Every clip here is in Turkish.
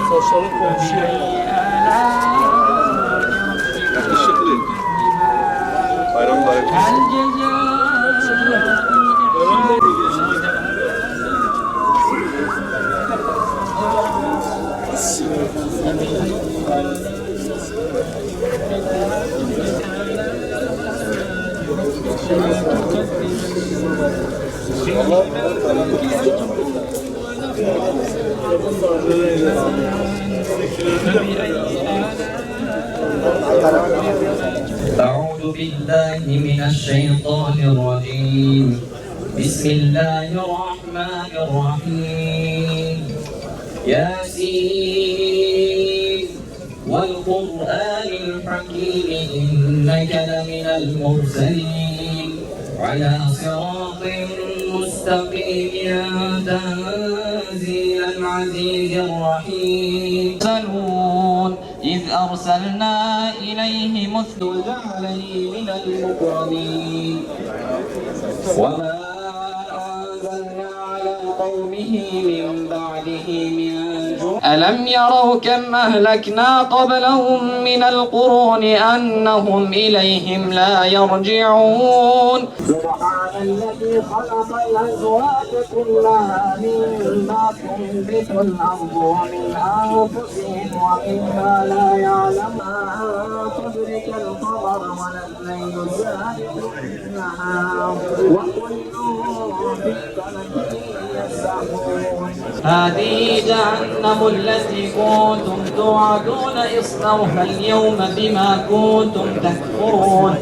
Saçları konuşuyor. Yakışıklı. Bayram mübarek olsun. أعوذ بالله من الشيطان الرجيم بسم الله الرحمن الرحيم ياسين والقرآن الحكيم إنك لمن المرسلين على صراط مستقيم تنزيل العزيز الرحيم إذ أرسلنا إليه مثل عليه من المكرمين وما أنزلنا على قومه من بعده من جند ألم يروا كم أهلكنا قبلهم من القرون أنهم إليهم لا يرجعون سبحان الذي خلق الأزواج كلها مما تنبت الأرض ومن أنفسهم ومما لا يعلمون تدرك القمر ولا الليل سابق النهار وكل في فلك يسبحون هذه جهنم التي كنتم توعدون اصلوها اليوم بما كنتم تكفرون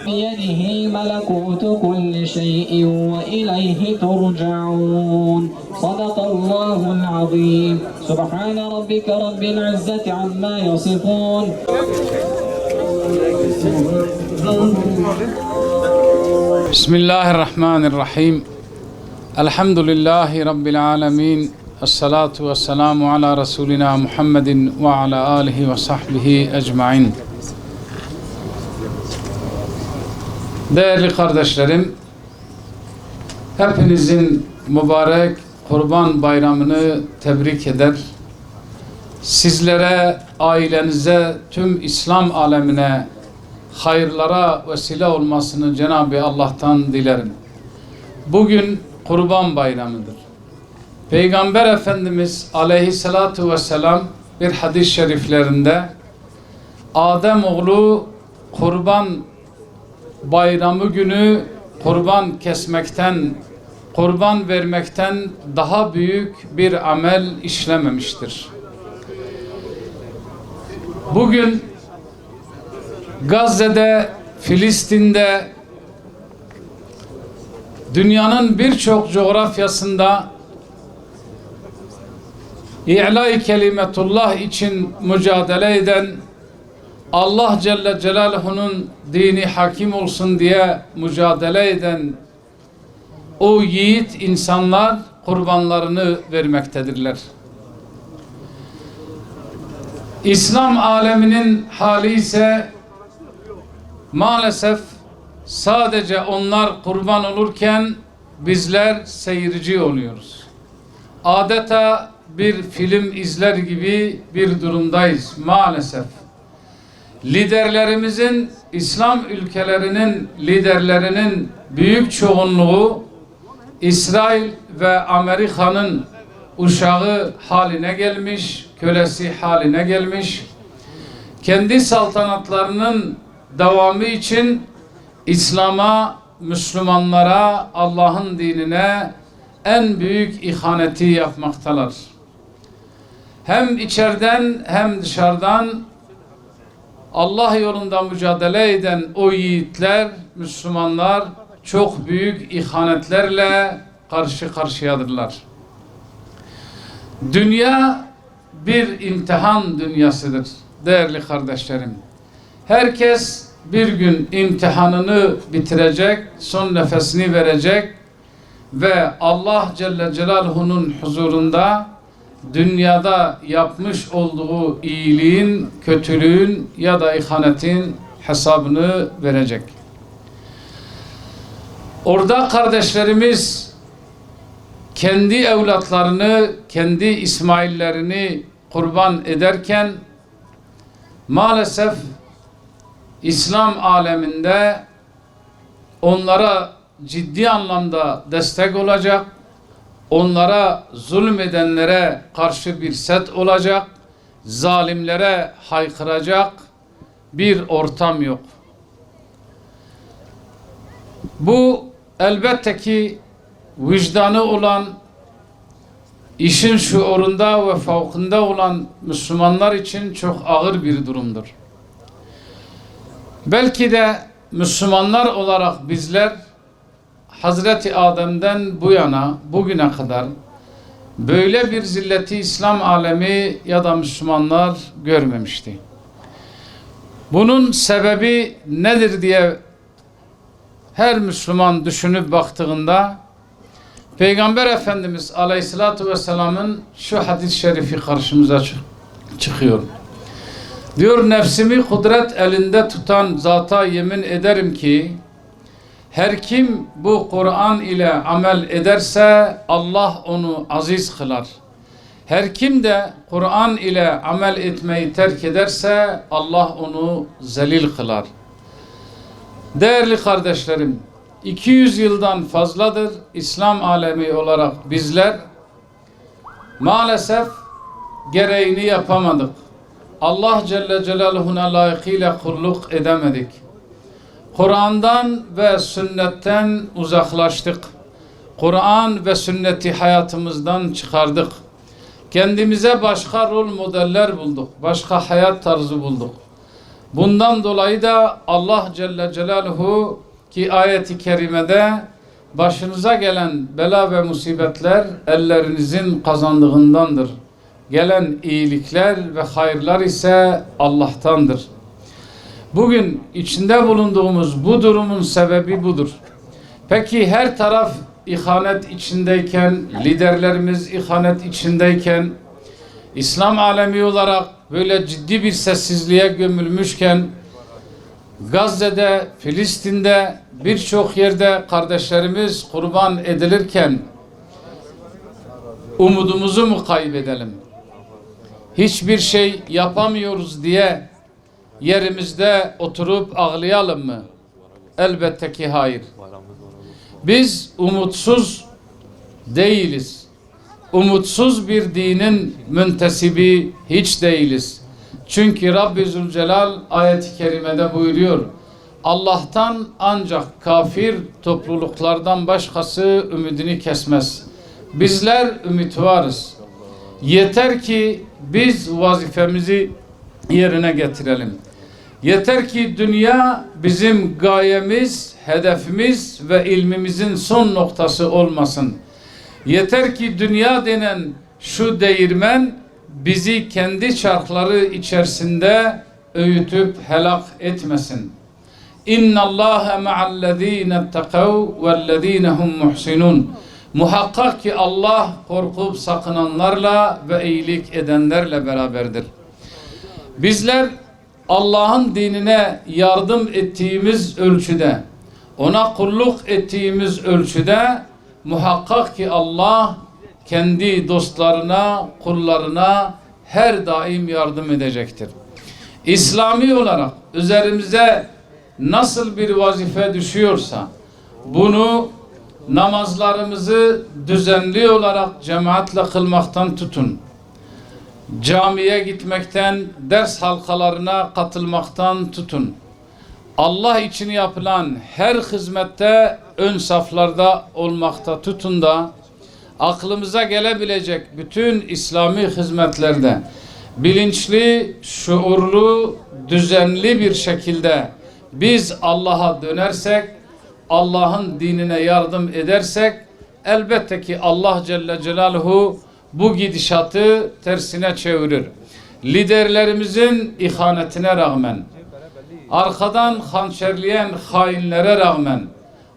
بيده ملكوت كل شيء وإليه ترجعون صدق الله العظيم سبحان ربك رب العزة عما يصفون بسم الله الرحمن الرحيم الحمد لله رب العالمين الصلاة والسلام على رسولنا محمد وعلى آله وصحبه أجمعين. Değerli kardeşlerim, hepinizin mübarek Kurban Bayramı'nı tebrik eder. Sizlere, ailenize, tüm İslam alemine hayırlara vesile olmasını Cenab-ı Allah'tan dilerim. Bugün Kurban Bayramı'dır. Peygamber Efendimiz aleyhissalatu vesselam bir hadis-i şeriflerinde Adem oğlu Kurban Bayramı günü kurban kesmekten, kurban vermekten daha büyük bir amel işlememiştir. Bugün Gazze'de, Filistin'de, dünyanın birçok coğrafyasında İ'la-i kelimetullah için mücadele eden, Allah Celle Celaluhu'nun dini hakim olsun diye mücadele eden o yiğit insanlar kurbanlarını vermektedirler. İslam aleminin hali ise maalesef sadece onlar kurban olurken bizler seyirci oluyoruz. Adeta bir film izler gibi bir durumdayız maalesef. Liderlerimizin, İslam ülkelerinin liderlerinin büyük çoğunluğu İsrail ve Amerika'nın uşağı haline gelmiş, kölesi haline gelmiş. Kendi saltanatlarının devamı için İslam'a, Müslümanlara, Allah'ın dinine en büyük ihaneti yapmaktalar. Hem içeriden hem dışarıdan Allah yolunda mücadele eden o yiğitler, Müslümanlar çok büyük ihanetlerle karşı karşıyadırlar. Dünya bir imtihan dünyasıdır değerli kardeşlerim. Herkes bir gün imtihanını bitirecek, son nefesini verecek ve Allah Celle Celaluhu'nun huzurunda dünyada yapmış olduğu iyiliğin, kötülüğün ya da ihanetin hesabını verecek. Orada kardeşlerimiz kendi evlatlarını, kendi İsmail'lerini kurban ederken maalesef İslam aleminde onlara ciddi anlamda destek olacak, onlara zulmedenlere karşı bir set olacak, zalimlere haykıracak bir ortam yok. Bu elbette ki vicdanı olan, işin şuurunda ve fevkinde olan Müslümanlar için çok ağır bir durumdur. Belki de Müslümanlar olarak bizler Hazreti Adem'den bu yana bugüne kadar böyle bir zilleti İslam alemi ya da Müslümanlar görmemişti. Bunun sebebi nedir diye her Müslüman düşünüp baktığında Peygamber Efendimiz Aleyhisselatü Vesselam'ın şu hadis-i şerifi karşımıza çıkıyor. Diyor, nefsimi kudret elinde tutan zata yemin ederim ki her kim bu Kur'an ile amel ederse Allah onu aziz kılar. Her kim de Kur'an ile amel etmeyi terk ederse Allah onu zelil kılar. Değerli kardeşlerim, 200 yıldan fazladır İslam alemi olarak bizler maalesef gereğini yapamadık. Allah Celle Celaluhu'na layıkıyla kulluk edemedik. Kur'an'dan ve sünnetten uzaklaştık. Kur'an ve sünneti hayatımızdan çıkardık. Kendimize başka rol modeller bulduk. Başka hayat tarzı bulduk. Bundan dolayı da Allah Celle Celaluhu ki ayeti kerimede başınıza gelen bela ve musibetler ellerinizin kazandığındandır. Gelen iyilikler ve hayırlar ise Allah'tandır. Bugün içinde bulunduğumuz bu durumun sebebi budur. Peki her taraf ihanet içindeyken, liderlerimiz ihanet içindeyken, İslam alemi olarak böyle ciddi bir sessizliğe gömülmüşken, Gazze'de, Filistin'de birçok yerde kardeşlerimiz kurban edilirken umudumuzu mu kaybedelim? Hiçbir şey yapamıyoruz diye yerimizde oturup ağlayalım mı? Elbette ki hayır. Biz umutsuz değiliz. Umutsuz bir dinin müntesibi hiç değiliz. Çünkü Rabbi Zülcelal ayet-i kerimede buyuruyor. Allah'tan ancak kafir topluluklardan başkası ümidini kesmez. Bizler ümit varız. Yeter ki biz vazifemizi yerine getirelim. Yeter ki dünya bizim gayemiz, hedefimiz ve ilmimizin son noktası olmasın. Yeter ki dünya denen şu değirmen bizi kendi çarkları içerisinde öğütüp helak etmesin. İnna Allaha ma'allezîne tekav vellezîne hum muhsinun. Muhakkak ki Allah korkup sakınanlarla ve iyilik edenlerle beraberdir. Bizler Allah'ın dinine yardım ettiğimiz ölçüde, ona kulluk ettiğimiz ölçüde muhakkak ki Allah kendi dostlarına, kullarına her daim yardım edecektir. İslami olarak üzerimize nasıl bir vazife düşüyorsa bunu namazlarımızı düzenli olarak cemaatle kılmaktan tutun. Camiye gitmekten, ders halkalarına katılmaktan tutun. Allah için yapılan her hizmette ön saflarda olmakta tutun da aklımıza gelebilecek bütün İslami hizmetlerde bilinçli, şuurlu, düzenli bir şekilde biz Allah'a dönersek, Allah'ın dinine yardım edersek elbette ki Allah Celle Celaluhu bu gidişatı tersine çevirir. Liderlerimizin ihanetine rağmen, arkadan hançerleyen hainlere rağmen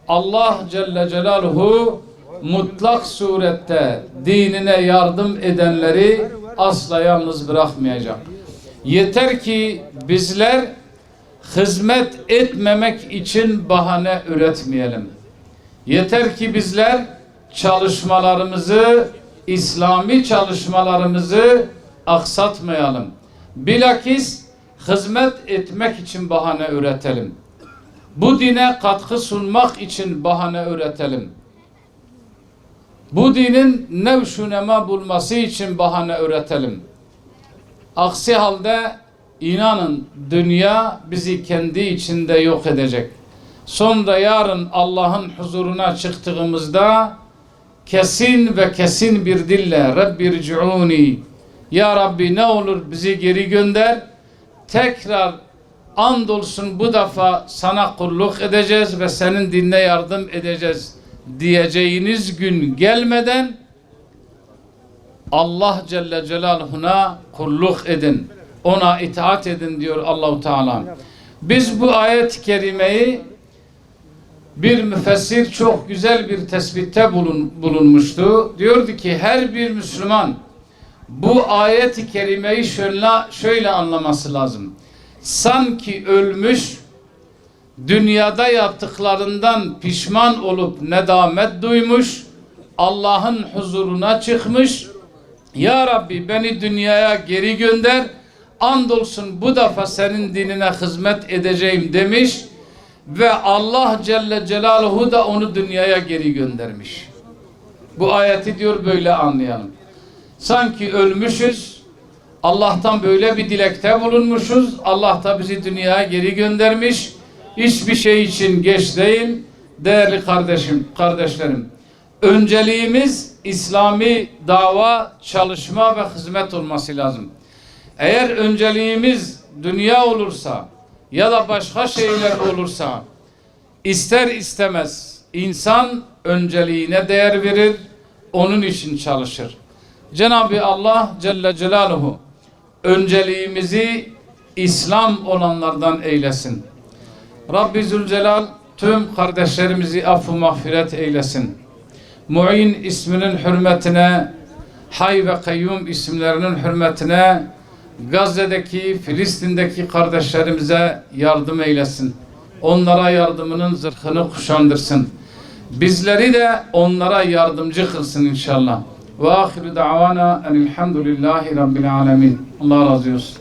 Allah Celle Celaluhu mutlak surette dinine yardım edenleri asla yalnız bırakmayacak. Yeter ki bizler hizmet etmemek için bahane üretmeyelim. Yeter ki bizler çalışmalarımızı, İslami çalışmalarımızı aksatmayalım. Bilakis hizmet etmek için bahane üretelim. Bu dine katkı sunmak için bahane üretelim. Bu dinin nevşunema bulması için bahane üretelim. Aksi halde inanın dünya bizi kendi içinde yok edecek. Sonra yarın Allah'ın huzuruna çıktığımızda kesin ve kesin bir dille Rabbirci'uni, ya Rabbi ne olur bizi geri gönder, tekrar andolsun bu defa sana kulluk edeceğiz ve senin dinine yardım edeceğiz diyeceğiniz gün gelmeden Allah Celle Celaluhu'na kulluk edin, ona itaat edin diyor Allahu Teala. Biz bu ayet-i kerimeyi, bir müfessir çok güzel bir tespitte bulunmuştu. Diyordu ki her bir Müslüman bu ayet-i kerimeyi şöyle anlaması lazım. Sanki ölmüş, dünyada yaptıklarından pişman olup nedamet duymuş, Allah'ın huzuruna çıkmış, ya Rabbi beni dünyaya geri gönder, andolsun bu defa senin dinine hizmet edeceğim demiş ve Allah Celle Celaluhu da onu dünyaya geri göndermiş. Bu ayeti diyor böyle anlayalım. Sanki ölmüşüz, Allah'tan böyle bir dilekte bulunmuşuz, Allah da bizi dünyaya geri göndermiş. Hiçbir şey için geç değil. Değerli kardeşlerim, önceliğimiz İslami dava, çalışma ve hizmet olması lazım. Eğer önceliğimiz dünya olursa ya da başka şeyler olursa, ister istemez insan önceliğine değer verir, onun için çalışır. Cenab-ı Allah Celle Celaluhu önceliğimizi İslam olanlardan eylesin. Rabbi Zülcelal tüm kardeşlerimizi affı mağfiret eylesin. Mu'in isminin hürmetine, Hay ve Kayyum isimlerinin hürmetine Gazze'deki, Filistin'deki kardeşlerimize yardım eylesin. Onlara yardımının zırhını kuşandırsın. Bizleri de onlara yardımcı kılsın inşallah. Ve ahiru da'vana enilhamdülillahi rabbil alemin. Allah razı olsun.